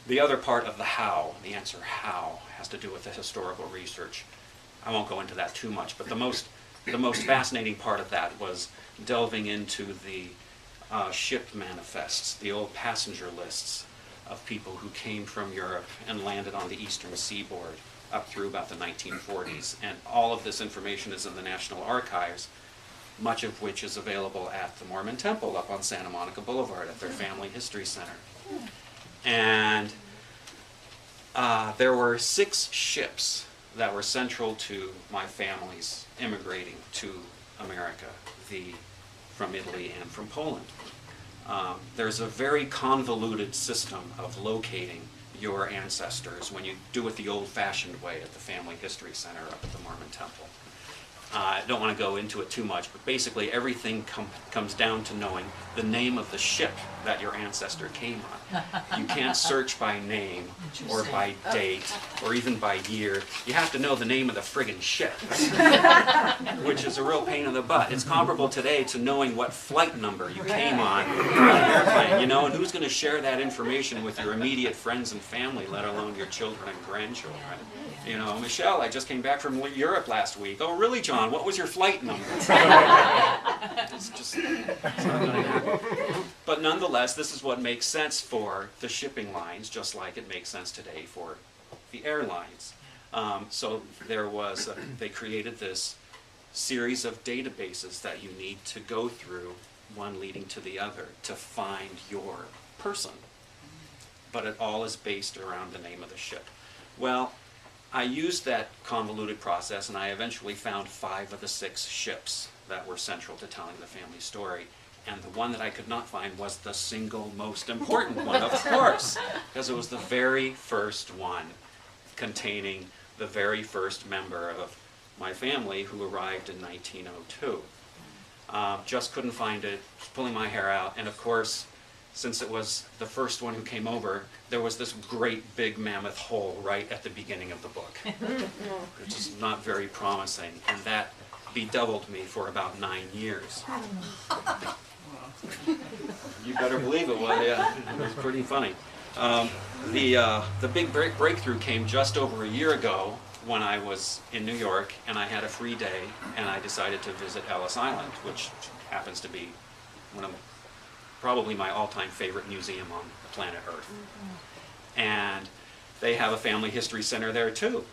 The other part of the how, the answer how, has to do with the historical research. I won't go into that too much, but the most fascinating part of that was delving into the ship manifests, the old passenger lists of people who came from Europe and landed on the eastern seaboard up through about the 1940s. And all of this information is in the National Archives, much of which is available at the Mormon Temple up on Santa Monica Boulevard at their Family History Center. And there were 6 ships that were central to my family's immigrating to America, from Italy and from Poland. There's a very convoluted system of locating your ancestors when you do it the old-fashioned way at the Family History Center up at the Mormon Temple. I don't want to go into it too much, but basically everything comes down to knowing the name of the ship that your ancestor came on. You can't search by name or by date or even by year. You have to know the name of the friggin' ship, which is a real pain in the butt. It's comparable today to knowing what flight number you came on an airplane, you know, and who's going to share that information with your immediate friends and family, let alone your children and grandchildren. You know, Michelle, I just came back from Europe last week. Oh, really, John? What was your flight number? It's not going to happen. But nonetheless, this is what makes sense for the shipping lines, just like it makes sense today for the airlines. So there was, they created this series of databases that you need to go through, one leading to the other, to find your person. But it all is based around the name of the ship. Well, I used that convoluted process, and I eventually found 5 of the 6 ships that were central to telling the family story. And the one that I could not find was the single most important one, of course, because it was the very first one containing the very first member of my family who arrived in 1902. Just couldn't find it, was pulling my hair out, and of course, since it was the first one who came over, there was this great big mammoth hole right at the beginning of the book, which is not very promising, and that bedeviled me for about 9 years. You better believe it was, yeah. It was pretty funny. The big breakthrough came just over a year ago when I was in New York, and I had a free day, and I decided to visit Ellis Island, which happens to be one of probably my all-time favorite museum on planet Earth. And they have a family history center there too.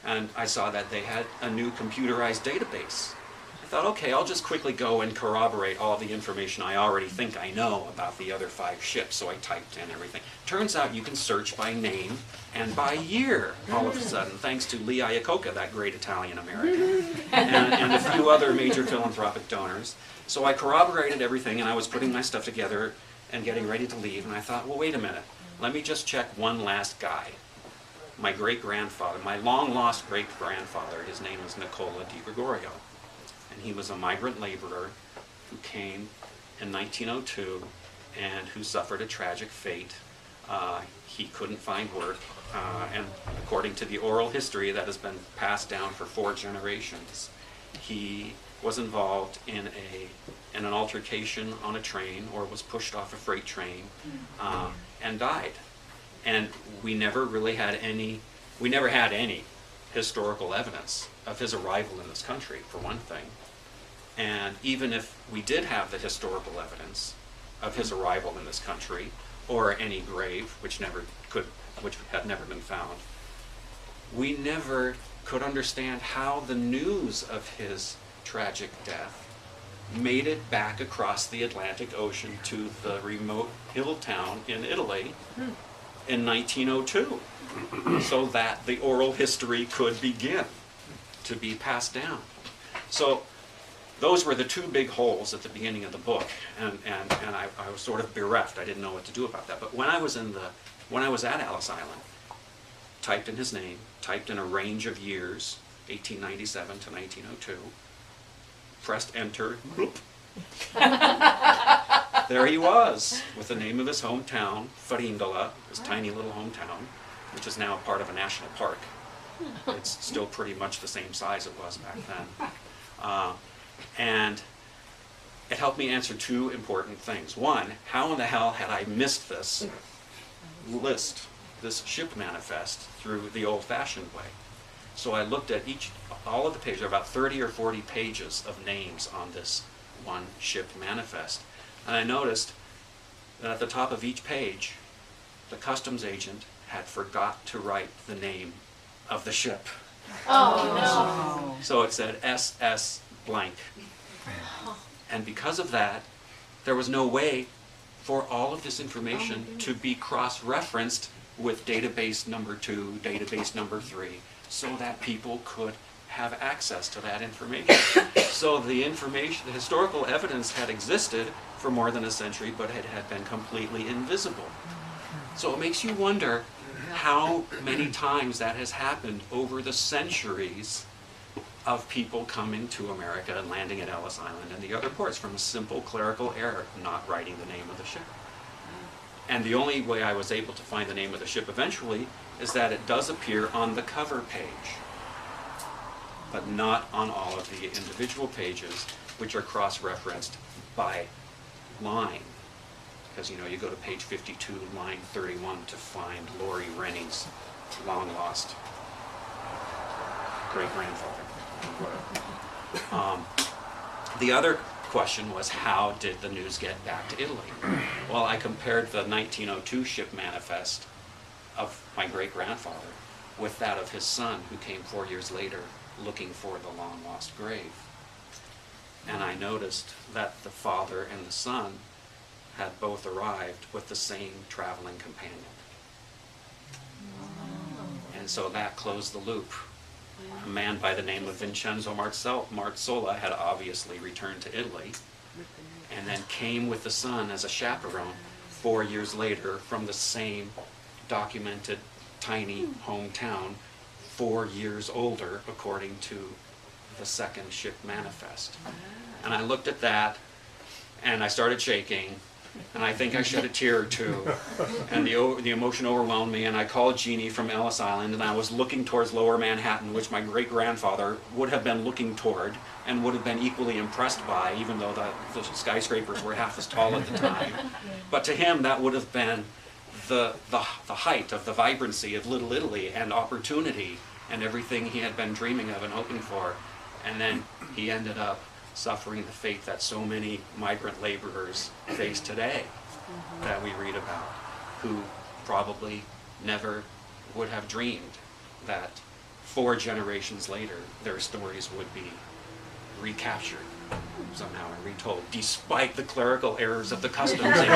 And I saw that they had a new computerized database. I thought, okay, I'll just quickly go and corroborate all the information I already think I know about the other 5 ships, so I typed in everything. Turns out you can search by name and by year all of a sudden, thanks to Lee Iacocca, that great Italian-American, and a few other major philanthropic donors. So I corroborated everything, and I was putting my stuff together and getting ready to leave, and I thought, well, wait a minute. Let me just check one last guy. My great-grandfather, my long-lost great-grandfather, his name was Nicola Di Gregorio, and he was a migrant laborer who came in 1902 and who suffered a tragic fate. He couldn't find work, and according to the oral history that has been passed down for 4 generations, he was involved in an altercation on a train, or was pushed off a freight train, and died. And we never had any historical evidence of his arrival in this country, for one thing. And even if we did have the historical evidence of his arrival in this country, or any grave, which had never been found, we never could understand how the news of his tragic death made it back across the Atlantic Ocean to the remote hill town in Italy in 1902, so that the oral history could begin to be passed down. So those were the 2 big holes at the beginning of the book, and I was sort of bereft. I didn't know what to do about that. But when I was at Ellis Island, typed in his name, typed in a range of years, 1897 to 1902, pressed enter, bloop. There he was, with the name of his hometown, Farindola, his tiny little hometown, which is now part of a national park. It's still pretty much the same size it was back then. And it helped me answer 2 important things. One, how in the hell had I missed this list this ship manifest through the old-fashioned way. So I looked at all of the pages, about 30 or 40 pages of names on this one ship manifest. And I noticed that at the top of each page, the customs agent had forgot to write the name of the ship. Oh, So it said SS blank. And because of that, there was no way for all of this information to be cross-referenced with database number 2, database number 3, so that people could have access to that information. So the information, the historical evidence had existed for more than a century, but it had been completely invisible. So it makes you wonder how many times that has happened over the centuries of people coming to America and landing at Ellis Island and the other ports from a simple clerical error, not writing the name of the ship. And the only way I was able to find the name of the ship eventually is that it does appear on the cover page, but not on all of the individual pages, which are cross-referenced by line. Because, you know, you go to page 52, line 31 to find Lori Rennie's long-lost great-grandfather. The other question was, how did the news get back to Italy? Well, I compared the 1902 ship manifest of my great-grandfather with that of his son, who came 4 years later looking for the long-lost grave. And I noticed that the father and the son had both arrived with the same traveling companion. And so that closed the loop. A man by the name of Vincenzo Marzola had obviously returned to Italy and then came with the son as a chaperone 4 years later from the same documented tiny hometown, 4 years older, according to the second ship manifest. And I looked at that and I started shaking, and I think I shed a tear or two, and the emotion overwhelmed me, and I called Jeannie from Ellis Island, and I was looking towards Lower Manhattan, which my great-grandfather would have been looking toward and would have been equally impressed by, even though the skyscrapers were half as tall at the time. But to him, that would have been the height of the vibrancy of Little Italy and opportunity and everything he had been dreaming of and hoping for. And then he ended up suffering the fate that so many migrant laborers face today that we read about, who probably never would have dreamed that 4 generations later their stories would be recaptured somehow and retold, despite the clerical errors of the customs agent.